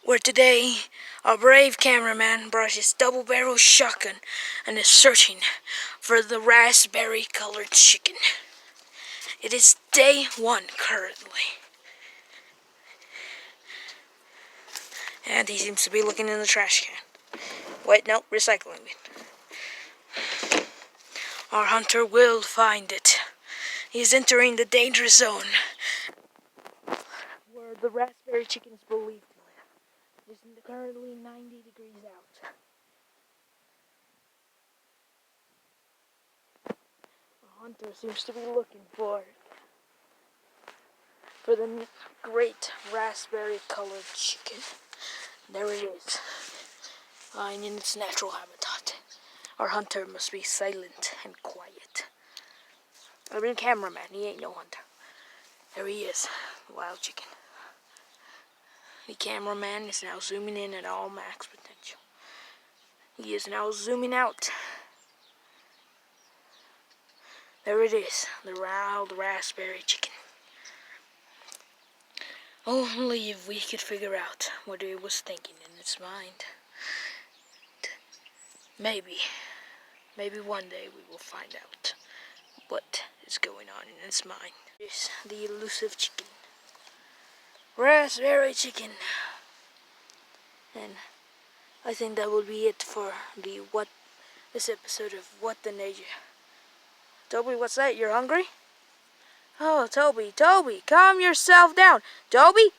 where today a brave cameraman brought his double-barrel shotgun and is searching for the raspberry-colored chicken. It is day 1 currently. And he seems to be looking in the trash can. Wait, no, recycling bin. Our hunter will find it. He's entering the danger zone, where the raspberry chicken is believed to live. It is currently 90 degrees out. The hunter seems to be looking for the great raspberry-colored chicken. There it is, lying in its natural habitat. Our hunter must be silent and quiet. I mean, cameraman, he ain't no hunter. There he is, the wild chicken. The cameraman is now zooming in at all max potential. He is now zooming out. There it is, the wild raspberry chicken. Only if we could figure out what it was thinking in its mind. Maybe one day we will find out what is going on in its mind. It's the elusive chicken. Raspberry chicken. And I think that will be it for this episode of What the Nature. Toby, what's that? You're hungry? Oh, Toby, calm yourself down. Toby!